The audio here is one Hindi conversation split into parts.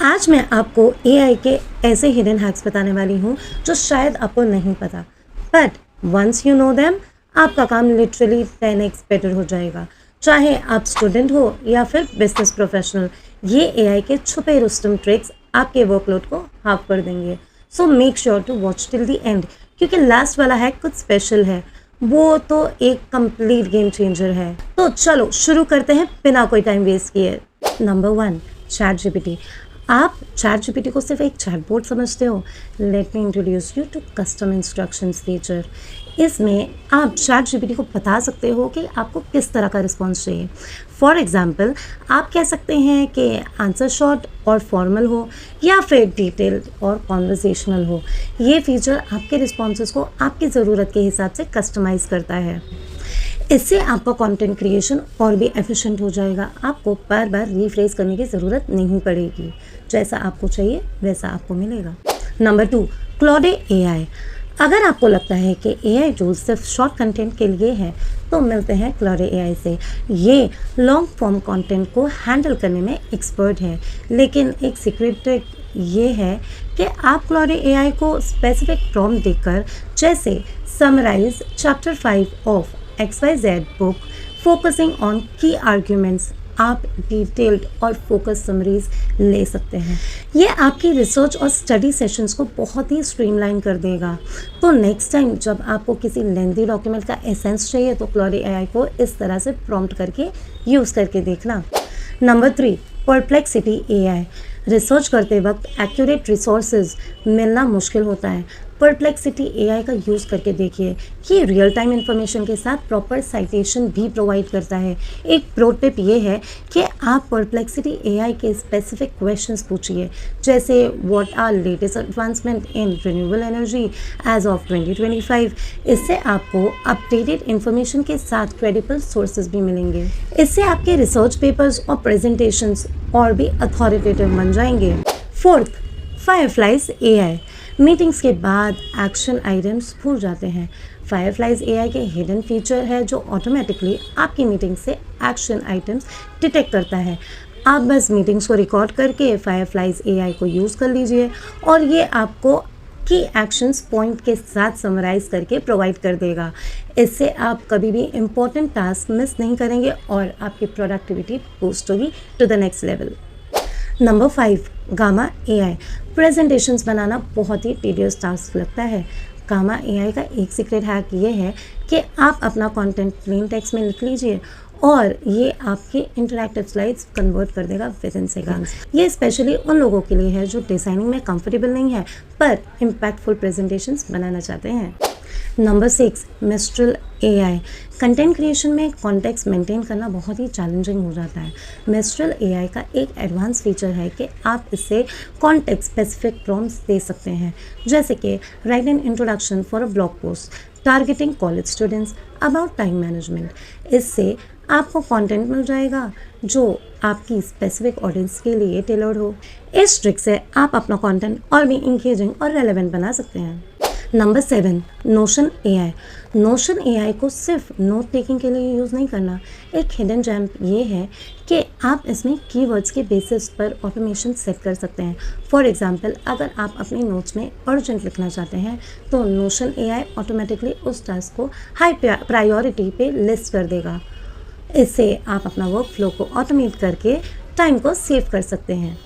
आज मैं आपको एआई के ऐसे हिडन हैक्स बताने वाली हूँ जो शायद आपको नहीं पता, but once you know them आपका काम लिटरली 10x बेटर हो जाएगा। चाहे आप स्टूडेंट हो या फिर बिजनेस प्रोफेशनल, ये एआई के छुपे रुस्तम ट्रिक्स आपके वर्कलोड को हाफ कर देंगे। So make sure to watch till the end, क्योंकि लास्ट वाला हैक कुछ स्पेशल है, वो तो एक कंप्लीट गेम चेंजर है। तो चलो शुरू करते हैं बिना कोई टाइम वेस्ट किए। Number 1, chat GPT. आप चैट जीपीटी को सिर्फ एक चैटबॉट समझते हो? Let me introduce you to custom instructions feature. इसमें आप चैट जीपीटी को बता सकते हो कि आपको किस तरह का रिस्पॉन्स चाहिए। फॉर एग्जाम्पल, आप कह सकते हैं कि आंसर शॉर्ट और फॉर्मल हो या फिर डिटेल्ड और कॉन्वर्सेशनल हो। ये फीचर आपके रिस्पॉन्सेस को आपकी ज़रूरत के हिसाब से कस्टमाइज़ करता है। इससे आपका कंटेंट क्रिएशन और भी एफिशिएंट हो जाएगा। आपको बार बार रिफ्रेश करने की ज़रूरत नहीं पड़ेगी। जैसा आपको चाहिए वैसा आपको मिलेगा। Number 2, Claude AI. अगर आपको लगता है कि एआई टूल सिर्फ शॉर्ट कंटेंट के लिए है, तो मिलते हैं क्लॉड एआई से। ये लॉन्ग फॉर्म कंटेंट को हैंडल करने में एक्सपर्ट है, लेकिन एक सीक्रेट ट्रिक ये है कि आप क्लॉड एआई को स्पेसिफिक प्रॉम्प्ट देकर, जैसे summarize chapter 5 of XYZ book focusing on key arguments, आप डिटेल्ड और फोकस समरीज ले सकते हैं। ये आपकी रिसर्च और स्टडी सेशंस को बहुत ही स्ट्रीमलाइन कर देगा। तो नेक्स्ट टाइम जब आपको किसी लेंथी डॉक्यूमेंट का एसेंस चाहिए, तो क्लॉड एआई को इस तरह से प्रॉम्प्ट करके यूज़ करके देखना। Number 3, perplexity AI. रिसर्च करते वक्त एक्यूरेट रिसोर्सेज मिलना मुश्किल होता है। परप्लेक्सिटी एआई का यूज़ करके देखिए कि रियल टाइम इन्फॉर्मेशन के साथ प्रॉपर साइटेशन भी प्रोवाइड करता है। एक प्रो टिप ये है कि आप परप्लेक्सिटी एआई के स्पेसिफिक क्वेश्चंस पूछिए, जैसे what are latest advancement in renewable energy as of 2025। इससे आपको अपडेटेड इन्फॉर्मेशन के साथ क्रेडिबल सोर्सेज भी मिलेंगे। इससे आपके रिसर्च पेपर्स और प्रेजेंटेशंस और भी अथॉरिटेटिव बन जाएंगे। 4th, fireflies AI. मीटिंग्स के बाद एक्शन आइटम्स भूल जाते हैं। फायरफ्लाइज एआई के हिडन फीचर है जो ऑटोमेटिकली आपकी मीटिंग से एक्शन आइटम्स डिटेक्ट करता है। आप बस मीटिंग्स को रिकॉर्ड करके फायरफ्लाइज एआई को यूज़ कर लीजिए और ये आपको की एक्शंस पॉइंट के साथ समराइज करके प्रोवाइड कर देगा। इससे आप कभी भी इम्पोर्टेंट टास्क मिस नहीं करेंगे और आपकी प्रोडक्टिविटी बूस्ट होगी to the next level. Number 5, gamma AI. Presentations बनाना बहुत ही टीडियस टास्क लगता है। गामा एआई का एक सीक्रेट हैक ये है कि आप अपना कंटेंट प्लेन टेक्स्ट में लिख लीजिए और ये आपके इंटरैक्टिव स्लाइड्स कन्वर्ट कर देगा विद इन सेकंड्स। ये स्पेशली उन लोगों के लिए है जो डिज़ाइनिंग में कंफर्टेबल नहीं है पर इम्पैक्टफुल प्रेजेंटेशंस बनाना चाहते हैं। Number 6, mistral AI. Content creation में कॉन्टेक्स्ट मेंटेन करना बहुत ही चैलेंजिंग हो जाता है। मिस्ट्रल एआई का एक एडवांस फीचर है कि आप इससे कॉन्टेक्स्ट स्पेसिफिक प्रॉम्प्ट्स दे सकते हैं, जैसे कि right an introduction for a blog post targeting college students about time management. इससे आपको कंटेंट मिल जाएगा जो आपकी स्पेसिफिक ऑडियंस के लिए टेलर्ड हो। इस ट्रिक से आप अपना कंटेंट और भी इंगेजिंग और रेलेवेंट बना सकते हैं। Number 7, notion AI. Notion AI को सिर्फ नोट टेकिंग के लिए यूज़ नहीं करना। एक हिडन जेम ये है कि आप इसमें कीवर्ड्स के बेसिस पर ऑटोमेशन सेट कर सकते हैं। फॉर एग्जांपल, अगर आप अपने नोट्स में अर्जेंट लिखना चाहते हैं, तो नोशन एआई ऑटोमेटिकली उस टास्क को हाई प्रायोरिटी पे लिस्ट कर देगा। इससे आप अपना वर्क फ्लो को ऑटोमेट करके टाइम को सेव कर सकते हैं।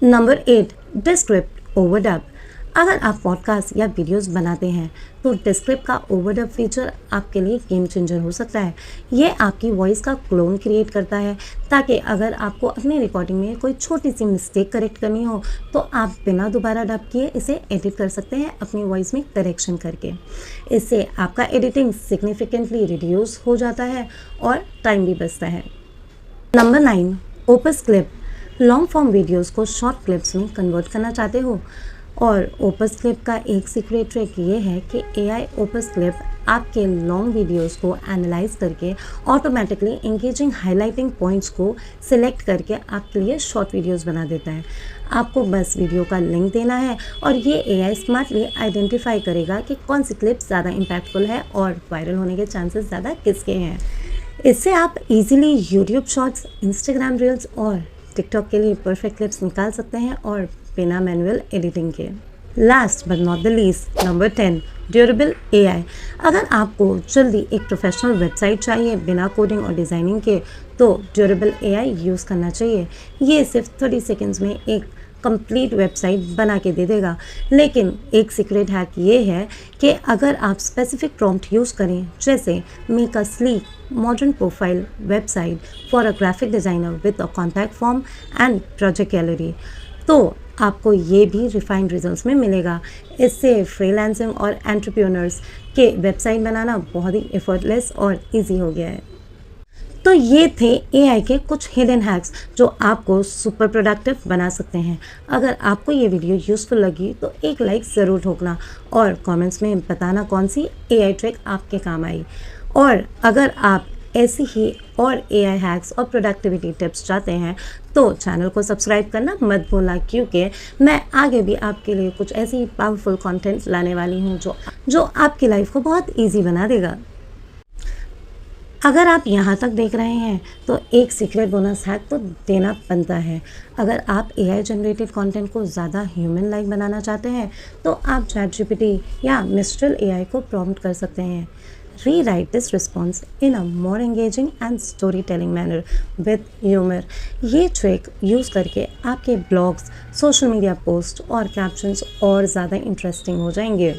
Number 8, Descript Overdub. अगर आप पॉडकास्ट या वीडियोस बनाते हैं, तो डिस्क्रिप्ट का ओवरडब फीचर आपके लिए गेम चेंजर हो सकता है। ये आपकी वॉइस का क्लोन क्रिएट करता है, ताकि अगर आपको अपनी रिकॉर्डिंग में कोई छोटी सी मिस्टेक करेक्ट करनी हो, तो आप बिना दोबारा डब किए इसे एडिट कर सकते हैं अपनी वॉइस में करेक्शन करके। इससे आपका एडिटिंग सिग्निफिकेंटली रिड्यूस हो जाता है और टाइम भी बचता है। Number 9, opus clip. Long form videos को शॉर्ट क्लिप्स में कन्वर्ट करना चाहते हो, और ओपस क्लिप का एक सीक्रेट ट्रिक ये है कि एआई ओपस क्लिप आपके लॉन्ग वीडियोस को एनालाइज करके ऑटोमेटिकली इंगेजिंग हाइलाइटिंग पॉइंट्स को सिलेक्ट करके आपके लिए शॉर्ट वीडियोस बना देता है। आपको बस वीडियो का लिंक देना है और ये एआई स्मार्टली आइडेंटिफाई करेगा कि कौन सी क्लिप ज़्यादा इम्पैक्टफुल है और वायरल होने के चांसेस ज़्यादा किसके हैं। इससे आप easily YouTube shorts, Instagram reels और टिकटॉक के लिए परफेक्ट क्लिप्स निकाल सकते हैं और बिना मैनुअल एडिटिंग के। Last but not the least, number 10, durable AI. अगर आपको जल्दी एक प्रोफेशनल वेबसाइट चाहिए बिना कोडिंग और डिज़ाइनिंग के, तो ड्यूरेबल एआई यूज़ करना चाहिए। ये सिर्फ 30 सेकेंड्स में एक कंप्लीट वेबसाइट बना के दे देगा। लेकिन एक सीक्रेट हैक ये है कि अगर आप स्पेसिफिक प्रॉम्प्ट यूज़ करें, जैसे make a sleek modern profile website for a graphic designer with a contact form and project gallery, तो आपको ये भी रिफाइंड रिजल्ट्स में मिलेगा। इससे फ्रीलांसिंग और एंटरप्रेन्योर्स के वेबसाइट बनाना बहुत ही एफर्टलेस और इजी हो गया है। तो ये थे एआई के कुछ हिडन हैक्स जो आपको सुपर प्रोडक्टिव बना सकते हैं। अगर आपको ये वीडियो यूज़फुल लगी तो एक लाइक ज़रूर ठोकना और कमेंट्स में बताना कौन सी एआई ट्रिक आपके काम आई। और अगर आप ऐसी ही और एआई हैक्स और प्रोडक्टिविटी टिप्स चाहते हैं तो चैनल को सब्सक्राइब करना मत भूलना, क्योंकि मैं आगे भी आपके लिए कुछ ऐसी पावरफुल कंटेंट लाने वाली हूँ जो आपकी लाइफ को बहुत ईजी बना देगा। अगर आप यहाँ तक देख रहे हैं तो एक सीक्रेट बोनस हैक तो देना बनता है। अगर आप एआई जनरेटेड कंटेंट को ज़्यादा ह्यूमन लाइक बनाना चाहते हैं तो आप चैटजीपीटी या मिस्ट्रल एआई को प्रॉम्प्ट कर सकते हैं, rewrite this response in a more engaging and storytelling manner with humor। ये ट्रिक यूज़ करके आपके ब्लॉग्स, सोशल मीडिया पोस्ट और कैप्शंस और ज़्यादा इंटरेस्टिंग हो जाएंगे।